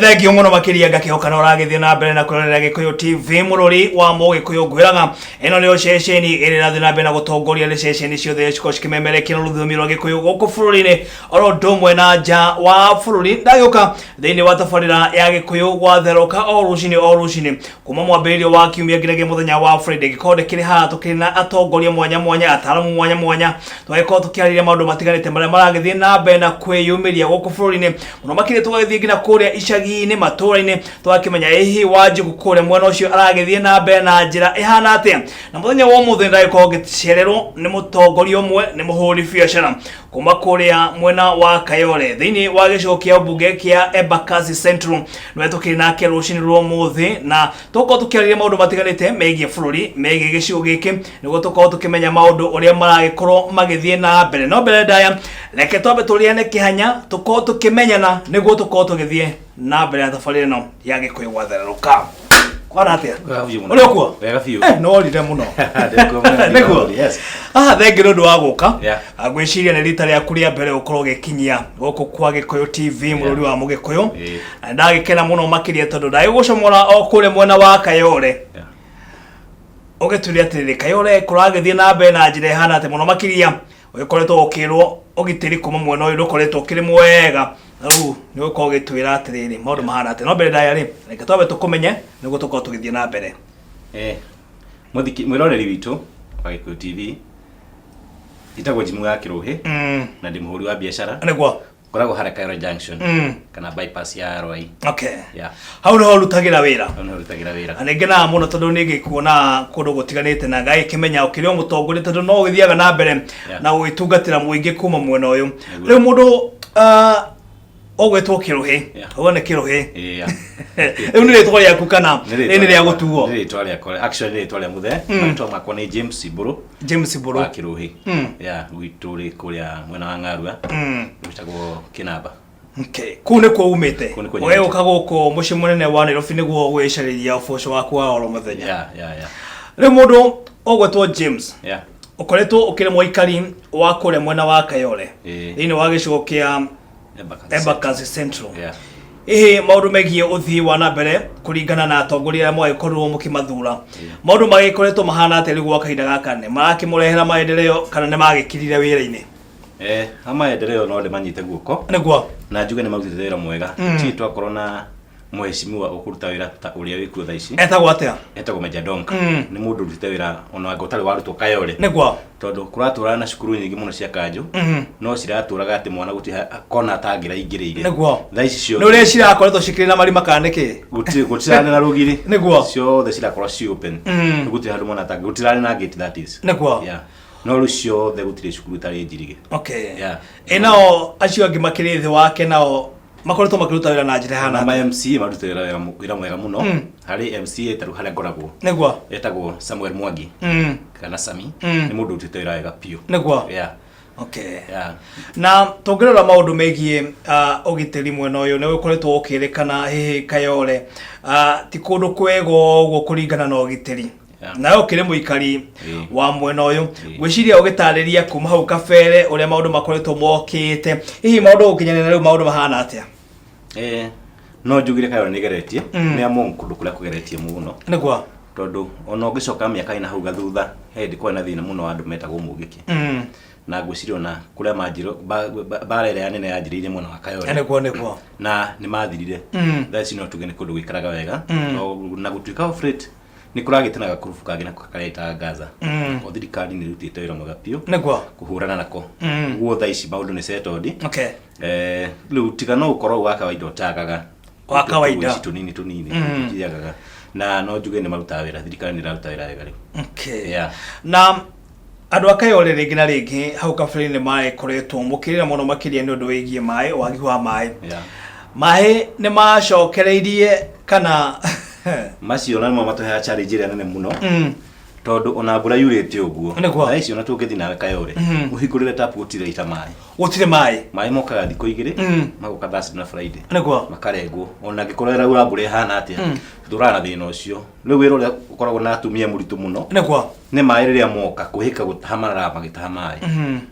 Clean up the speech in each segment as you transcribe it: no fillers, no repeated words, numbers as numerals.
Thengio muno makiria ngakihoka na uragithie na mbere na kurorera Gikuyu TV mururi wa Mugikuyu ngwiraga ino ni ceceni iri na thina mbere na gutongoria ni ceceni ciothe ciko cikimemerekia na rũthiomi rwa Gikuyu guku bũrũri-inĩ oro ndũmwe na nja wa bũrũri. Ndagĩũka thĩinĩ wa tabarĩra ya Gikuyu gwatheroka o rũcinĩ kuma mwambĩrĩrio wa kiumia nginyagia mũthenya wa Friday. Gĩkorwo kĩrĩ haha tũkĩrĩ na atongoria mwanya mwanya, ataaramu mwanya mwanya, tũgĩkorwo tũkĩarĩrĩria maũndũ matiganĩte marĩa maragĩthiĩ na mbere na kwĩyumĩria gũkũ bũrũri-inĩ, mũno makĩria tũgagĩthiĩ nginya kũrĩa icagi-inĩ matũra-inĩ twakĩmenya ĩhi Wanjiku kũrĩa mwena ũcio aragĩthiĩ na mbere na njĩra ĩhana atĩa. Na mũthenya wa ũmũthĩ ndagĩkorwo ngĩcererwo nĩ mũtongoria ũmwe, nĩ mũhũri biacara kuma kũrĩa mwena wa Kayole thĩinĩ wa gĩcigo kĩa ũmbunge kĩa Embakasi Central. Nĩwe tũkĩrĩ nake rũcinĩ rwa ũmũthĩ na tũkorwo tũkĩarĩrĩria maũndũ matiganĩte megiĩ bũrũri, megiĩ gĩcigo gĩkĩ, nĩguo tũkorwo tũkĩmenya maũndũ ũrĩa maragĩkorwo magĩthiĩ na mbere. No mbere ndaya reke twambe tũrĩane kĩhanya, tũkorwo tũkĩmenyana nĩguo tũkorwo tũgĩthiĩ na mbere ya thabarĩ ĩno ya Gikuyu gwathererũka. Kwana atia? Uri okuo? Wega biũ. No orire muno. Nĩguo. Yes. Thengio nĩ ũndũ wa gũka. Ngwĩciria nĩ rita rĩaku rĩa mbere gũkorwo gĩkinyia gũkũ kwa Gikuyu TV mũrũri wa Mũgĩkũyũ. Ndagĩkena mũno makĩria tondũ ndagĩgũcomora o kũrĩa mwena wa Kayole. Ũgĩtuĩria atĩrĩrĩ Kayole kũragĩthiĩ na mbere na njĩra ĩhana atĩ mũno makĩria ũgĩkoretwo ũkĩrwo ũgitĩri kuma mwena ũyũ ndũkoretwo ũkĩrĩ mwega. Rĩu nĩ ũgũkorwo ũgĩtwĩra atĩrĩrĩ maũndũ mahana atĩa. No mbere ndaya rĩ reke twambe tũkũmenye nĩguo tũkorwo tũgĩthiĩ na mbere. Mwĩroreri witũ wa Gikuyu TV itagwo Jimu ya Kĩrũhĩ na ndĩ mũhũri wa biacara. Nĩguo ngoragwo harĩa Kayole Junction kana bypass ya Rwai. Okay. Hau nĩho ũrutagĩra wĩra. Hau nĩho ũrutagĩra wĩra. Na nĩngenaga mũno tondũ nĩngĩkuona kũndũ gũtiganĩte na ngagĩkĩmenya ũkĩrĩ o mũtongoria tondũ no ũgĩthiaga na mbere na gũgĩtungatĩra mũingĩ kuma mwena ũyũ. Rĩu mũndũ ogwetwo Kĩrũhĩ, ũguo nĩ Kĩrũhĩ. Rĩu nĩ rĩtwa rĩaku kana nĩ rĩa gũtuo? Nĩ rĩtwa rĩakwa, actually nĩ rĩtwa rĩa mũthee. Rĩtwa makwa nĩ James Mburu. James Mburu wa Kĩrũhĩ. Gwitũ rĩ kũrĩa mwena wa Ng'arua gwĩtagwo Kĩnamba. Okay, kũu nĩkuo umĩte? Ũgĩũka gũkũ mũciĩ mũnene wa Nairobi nĩguo gwĩcarĩria ũboco waku wa oro mũthenya? Rĩu mũndũ ogwetwo James, ũkoretwo ũkĩrĩ mũikari wa kũrĩa mwena wa Kayole thĩinĩ wa gĩcigo kĩa Embakasi Central. Maũndũ megiĩ ũthii wa na mbere kũringana na atongoria arĩa mwagĩkorirwo mũkĩmathura, maũndũ magĩkoretwo mahana atĩa rĩu gwa kahinda gaka? Nĩ marakĩmũrehera maendeleo kana nĩ magĩkirire wĩra-inĩ? Maendeleo no ndĩmanyite guoko. Nĩguo na njuge nĩ marutĩte wĩra mwega. Ti twakorwo na mũhecimiwa ũkũruta wĩra ta ũrĩa wĩkuo thaa ici. Etagwo atĩa? Etagwo Meja Donka. Nĩ mũndũ ũrutĩte wĩra ona ũtarĩ warutwo Kayole. Nĩguo tondũ kũratũra na cukuru nyingĩ mũno cia kanjũ no ciratũraga atĩ mwana gũtirĩ kona tangira ingĩrĩire. Nĩguo thaa ici ciothe nĩ ũrĩa cirakoretwo cikĩrĩ na marima kana nĩkĩ? Gũtirarĩ na rũgiri. Nĩguo ciothe cirakorwo ci open. Gũtirĩ handũ mwana tangira, gũtirarĩ na gate that is. Nĩguo no rĩu ciothe gũtirĩ cukuru itarĩ njirige. Okay. Nao acio angĩ makĩrĩ thĩ wake nao makoretwo makĩruta wĩra na njĩra hana? Ma MC maruta wĩra mwega mũno. Harĩ MC tarũ harĩa ngoragwo. Nĩguo etagwo Samuel Mwangi kana Sami. Nĩ mũndũ ũrutĩte wĩra wega biũ. Nĩguo okay. Na tũngĩrora maũndũ megiĩ ũgitĩri mwena ũyũ nĩ ũkoretwo ũkĩrĩkana hihi Kayole ti kũndũ kwega ũguo kũringana na ũgitĩri. Na ũkĩrĩ mũikari wa mwena ũyũ, ngwĩciria ũgĩtarĩria kuma hau kabere ũrĩa maũndũ makoretwo mokĩte, hihi maũndũ gũkinyanĩra rĩu maũndũ mahana atĩa? No njugire Kayole nĩgeretie, nĩ amu kũndũ kũrĩa kũgeretie mũno. Nĩguo tondũ ona ũngĩcoka mĩaka ĩna hau gathutha hĩndĩ kwarĩ na thĩna mũno wa andũ metagwo Mũngĩkĩ. Na ngwĩciria ona kũrĩa manjirwo bara ĩrĩa nene yanjĩrĩire mwena wa Kayole. Nĩguo na nĩ mathirire. Thaa ici no tuge nĩ kũndũ gũikaraga wega na gũtuĩka off rate nĩ kũragĩtenaga kũrubu kangĩ nako kareta Gaza. O thirikari nĩ ĩrutĩte wĩra mwega biũ kũhũrana nako. Guo thaa ici maũndũ nĩ settled. Rĩu tiga no ũkorwo wa kawaida ũtagaga wa kawaida tũnini tũthiagaga na no njuge nĩ marutaga wĩra, thirikari nĩ ĩraruta wĩra wega rĩu. Na andũ a Kayole rĩngĩ na rĩngĩ hau kabere nĩ makoretwo mũkĩrĩra mũno makĩria nĩ ũndũ wĩgiĩ maĩ, wagi wa maĩ. Maĩ nĩ macokereirie kana macio na nĩmo matũheaga challenge ĩrĩa nene mũno tondũ ona mbura yurĩte ũguo. Thaa ici ona tũngĩthiĩ nawe Kayole ũhingũrĩre tap gũtirĩ ita maĩ. Maĩ mokaga thikũ igĩrĩ magoka Thursday na Friday makarengwo. Ona angĩkorwo ĩraura mbura ĩhana atĩa ndũrona thĩna ũcio. Rĩu wĩra ũrĩa ũkoragwo na atumia mũritũ mũno ne mairiria moka kuhika gutahamara magitahamai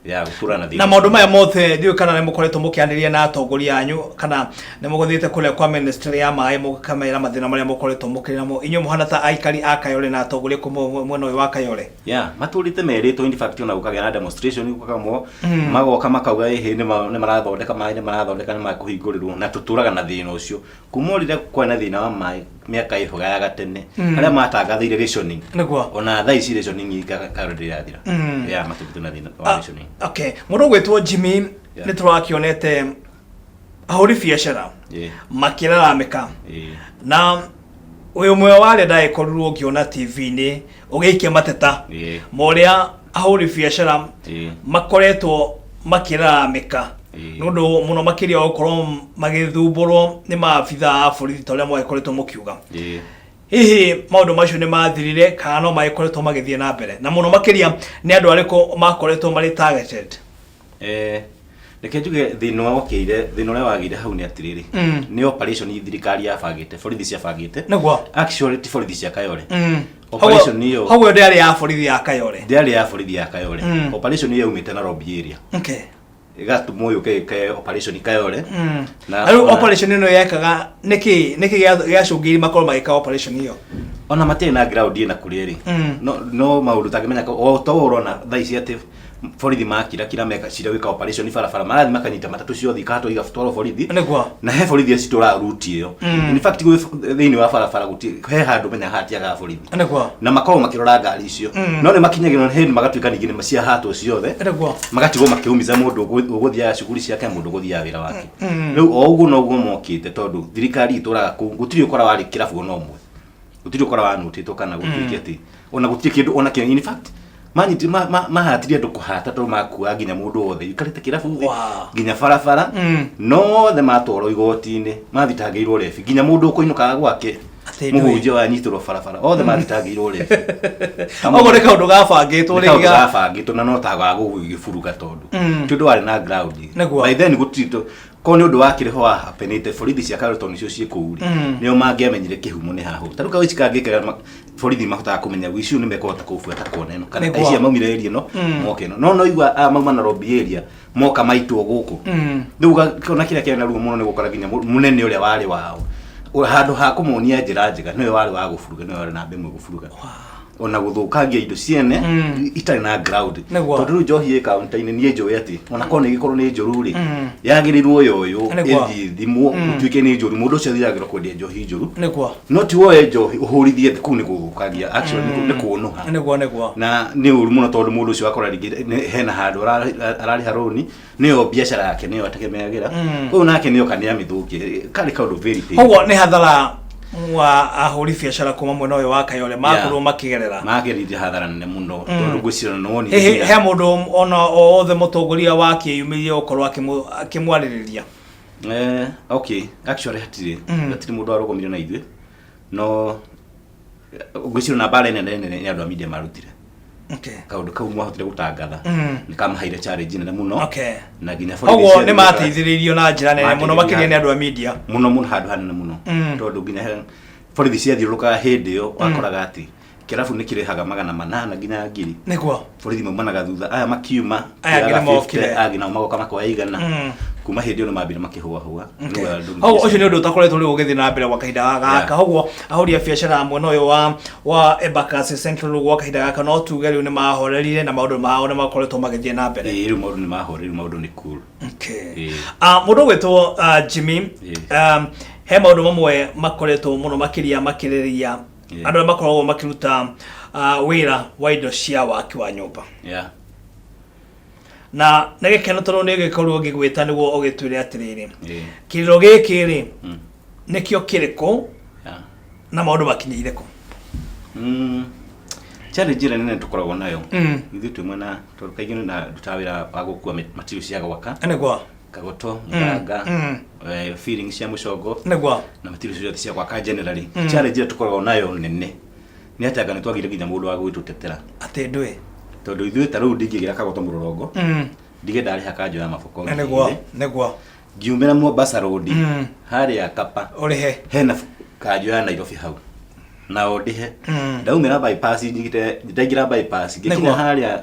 ya gutura na thina na maundu maya mothe ndiyo kana ne mukoretwo mukianiria na atongoria anyu kana ne muguthite kule kwa ministry ya mai mukamera mathina maria mukoretwo mukirina mo inyu muhana ta aikari akayole na atongoria ku mwena uyu wa Kayole ya maturite merito in fact ona ukagia na demonstration ukagamo magoka makauga ehe ne marathondeka mai ne marathondeka ne makuhingurirwo na tuturaga na thina ucio kumurire kwa na thina wa mai miaka ihoga ya gatene aria matangathiire rationing niguo ona thaa ici rationing Kayole yathira ya matubitu na thina wa rationing okay mundu gwetwo Jimmy ni turakionete ahuri biacara makiraramika na uyu mwe wale dai koruo ngiona TV ni ugiikia mateta moria ahuri biacara makoretwo makiraramika nundu muno makiria okorwo magithumburwo ni maabitha a borithi toria mwakoretwo mukiuga hihi maundu macio ni mathirire kana no maikoretwo magithie na mbere na muno makiria ni andu ariko makoretwo mari targeted reke njuge thina wakiire thina uria wagire hau ni atiriri ni operation thirikari ya bangite borithi cia bangite niguo actually ti borithi cia Kayole operation niyo hau ndari ya borithi ya Kayole ndari ya borithi ya Kayole operation niyo umite na Robi area okay gatumoyo ke operation Kayole na operation ino yekaga niki giacungiri makoro magika operation iyo ona matire na ground ina kuriri no maundu tangimenya o to urona thaa ici ati borithi makira kira meka cira wika operation barabara marathi makanyita matatu ciothe ikato igafutwaro borithi na he borithi acitura route iyo in fact thiini wa barabara guti he handu menya hatiaga borithi na makoro makirora ngari icio no ni makinyagirwo he magatuika ningine macia hato ciothe magatigo makiumiza mundu uguthia cuguri ciake mundu uguthia wira wake riu o uguo no guo mokite tondu thirikari ituraga gutiri ukora wari kirabu no mwe gutiri ukora wanutitwo kana gutiri ati ona gutiri kindu ona kindu in fact manyiti mahatiria ndu kuhata to makua nginya mundu wothe ikarite kirabu nginya barabara no the matoro igoti-ini mathitangirwo refi nginya mundu ukuinuka gwake muhunjia wa nyitiro barabara othe mathitangirwo refi ogo reka undu gabangitwo gabangitwo na no taga gugiburuga tondu wari na ground by then gutito ko ni undu wakire ho hapenite borithi cia Carlton icio cie kuuri nio mangiamenyire kihumo ni hahu taruka wici kangikera borithi mahotaga kumenya wiciu ni mekota kubuata koneno kana ici maumire area no moke no igwa mauma na Robi area moka maitwo guku riu kana kira kena ruo muno ni gukora ginya munene uria wari wao handu ha kumuonia njira njega niwe wari wa guburuga niwe wari na mbemwe guburuga ona guthukangia indo ciene itari na ground tondu njohi e counter-ini nie njoe ati ona kone gikorwo ni njuru ri yagirirwo yoyo ethi thimu tuike ni njuru mundu cio thiragira kwendia njohi njuru no ti woe njohi uhurithie ku ni guthukangia actually ni kuonuha na ni uru muno tondu mundu cio akora ringire hena handu arari haroni niyo biashara yake niyo ategemeagira ko nake niyo kania mithuki kali kaundu very big ogo ni hathara wa ahuri biacara kuma mwena uyu wa Kayole makorwo makigerera magerire hathara nene muno tondu gwicira no ni he mundu ona othe mutongoria wa kiyumirie ukorwo akimwaririria okay actually hatiri mundu arugomire na ithuĩ no gwicira na bare nene ni andu a media marutire kaundu kau mwahotire gutangatha ni kamahaire challenge nene muno na ginya ogo ni mateithiririo na njira nene muno makiria ni andu a media muno handu hanene muno tondu ginya borithi cia thiũrũrũkaga hĩndĩ ĩyo wakoraga ati kirabu ni kirehaga 800 nginya 1000 niguo borithi maumanaga thutha aya makiuma aya mokire agina magoka makoya igana kuma hindi ono mabire makihua ucio ni undu utakoretwo riu ugithi na mbere gwa kahinda gaka koguo ahuri a biacara mwena uyu wa Embakasi Central gwa kahinda gaka no tuge riu ni mahorerire na maundu mao ni makoretwo magithie na mbere riu maundu ni mahorerire maundu ni cool mundu gwetwo Jimmy he maundu mamwe makoretwo muno makiriria andu makoragwo makiruta wira wa indo cia waki wa nyumba na nagekeno toro ni gikorwo gigwita niguo ogitwire atiriri kiriro giki ri nikio kiriko na maundu makinyire ko challenge ire nene tukoragwo nayo ithu tumwe na tukaigino na tutawira wa gukua material cia gwaka niguo kagoto nganga feeling cia mucongo niguo na material cia cia gwaka generally challenge ire tukoragwo nayo nene ni ataga ni twagire ginya mundu wa gwitutetera ati ndwe tondu ithuĩ tarĩu ndingĩgĩra kagoto mũrũrongo ndige ndarĩha kanjo ya maboko nĩguo ngiumĩra Mombasa Road harĩa Kapa ũrĩhe hena kanjo ya Nairobi hau na ondihe ndaumira bypass njigite ndaingira bypass ngikinya haria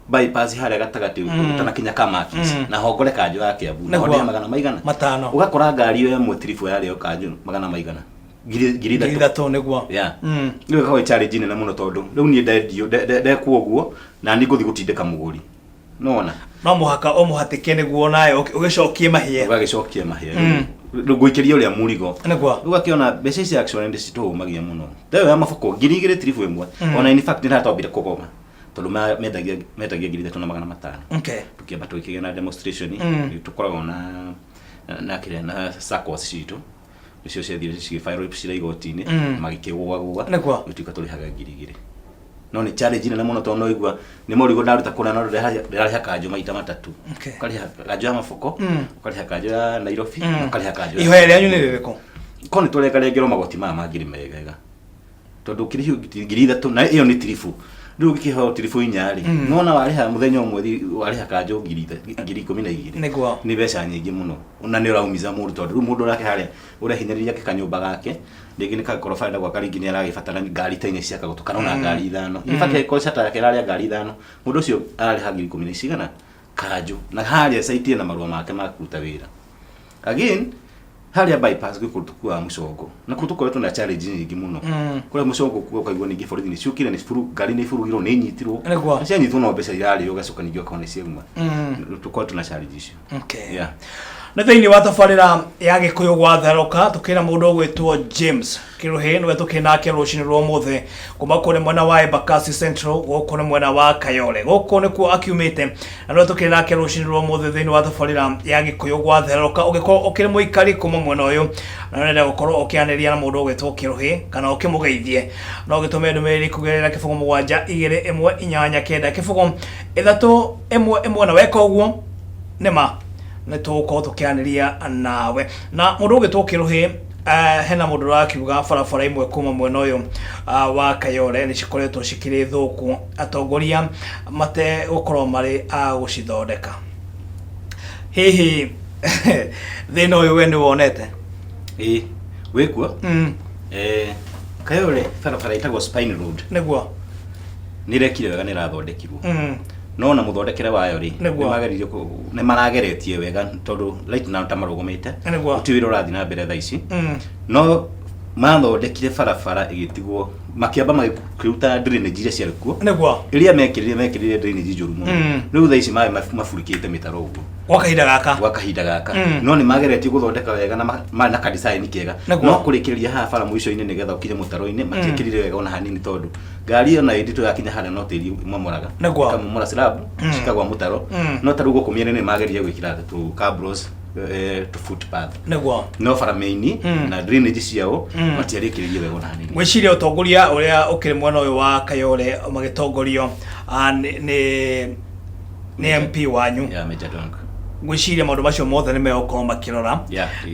bypass haria gatagati utanakinya Kamakis na hongore kanjo yake Kiambu na ondihe magana maigana matano ugakora ngari yo ĩmwe tiribu yari yo kanjo magana maigana ngiri ithatu niguo ndio kwa challenge nene muno tondu riu nie ndekuo guo na ni nguthi gutindika muguri nona no muhaka o muhatike niguo naye ugicokie mahie ugagicokie mahie nguikiria uria murigo niguo ugakiona mbeca ici actually ndi citumagia muno ndayo ya mafuko ngiri igire tiribu imwe ona in fact ndatobire kugoma tondu metagia ngiri thatu na magana matano tukiamba tukigia na demonstration tukoragwo na kile na SACCOS citu nicio ciathire cigifire cira igoti-ini magikigwa gutuika turihaga ngiri igiri no ni challenge nene muno tondu igua ni morigo ndaruta kuna no ndiraha kanjo maita matatu ukariha kanjo ya mafuko ukariha kanjo ya Nairobi ukariha kanjo ihoya ryanyu ni ririko koni turekarengero magoti mama ngiri megega tondu kiriho ngiri ithatu na iyo ni tirifu ndu gikiho tirifu inyari nona wariha muthenya umwe wariha kanjo ngiri 12 ni beca nyingi muno una ni uraumiza mundu tondu mundu rake haria urehinyariria kanyumba gake ndigi ni kakorofa nda gwa karingi ni aragifatana ngari taine cia kagutukana na ngari ithano ifake ko cata yake raria ngari ithano mundu ucio ariha ngiri 10 cigana kanjo na haria saitie na marua make makuruta wira again haria bypass gikutukua mucongo na kutukoretwo na challenge nyingi muno kule mucongo kuo kaigwa ningi borithi ni ciukire ni furu ngari ni furugiro ni nyitirwo cia nyitwo no mbeca irari ugacoka ningi okone ciauma tukoretwo na challenge icio na thiini wa tabarira ya Gikuyu gwatharoka tukira mundu gwitwo James Kiruhi nwe tukinake rucini rwa muthe kuma kuri mwena wa Embakasi Central gukuri mwena wa Kayole guku nikuo akiumite na nwe tukinake rucini rwa muthe thiini wa tabarira ya Gikuyu gwatharoka ugiko ukiri muikari kuma mwena uyu na nenda gukorwo ukianiria na mundu gwitwo Kiruhi kana ukimugeithie no gitume ndumiriri kugerera kifungo 7-2-1-8 kifungo 3-1 na weka uguo nema netuko tukianiria nawe na mundu ugitwo Kiruhi hena mundu rakiuga barabara imwe kuma mwena uyu wa Kayole ni cikoretwo cikiri thuku atongoria mate gukorwo mari gucithondeka hihi thina uyu we ni wonete wekuo Kayole barabara itagwo Spine Road niguo nirekire wega nirathondekirwo no na muthondekere wayo ri nimageririe ni marageretie wega tondu right now tamarugumite utiwira urathi na mbere thaa ici no mathondekire barabara igitigwo makiamba makiruta drainage iria ciarĩ kuo iria mekirire drainage njuru muno riu thaa ici maĩ mafurikite mitaro uguo gwa kahinda gaka no ni mageretie guthondeka wega na ka design kega no kurikiriria haha bara muico-ini nigetha ukinye mutaro-ini matiekirire wega ona hanini tondu ngari iyo na edito yakinya haria no tiri mamoraga kamumora slab cikagwa mutaro no taru guku miene ni mageria gwikira tu cabros to footpath no bara main na drainage ciao matiarikiririe wega ona hanini gwiciria utongoria uria ukiri mwena uyu wa Kayole magitongorio ni MP wanyu Major Dong gwiciria maundu macio mothe ni megukorwo makirora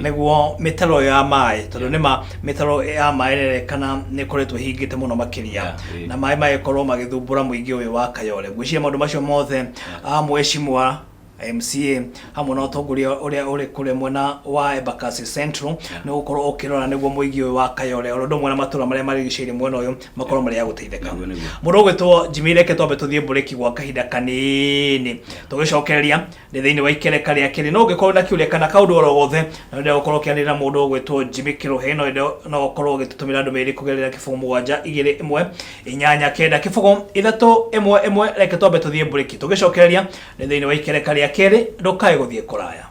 niguo mitaro ya mai tondu nima mitaro ya mai nerekana ni koretwo hingite muno makiria na mai magikorwo magithumbura muingi uyu wa Kayole gwiciria maundu macio mothe mweshimwa MCA hamwe na utongoria uria uri kure mwena wa Embakasi Central ni gukorwo ukirora niguo muingi uyu wa Kayole orondo mwena matura maria marigiciri mwena uyu makorwo mari ya guteitheka mundu gwitwo Jimireke twambe tuthie bureki gwa kahinda kanini tugicokereria ni thiini wa ikereka ria kiri no gikorwo na kiuria kana kaundu oro gothe na ndio gukorwo kianira mundu gwitwo Jimmy Kiruhi no gukorwo gitutumira ndumiriri kugerera kifungo 7-2-1-8 kifungo 3-1-1 reke twambe tuthie bureki tugicokereria ni thiini wa ikereka ria kiri ndukae guthie kuraya.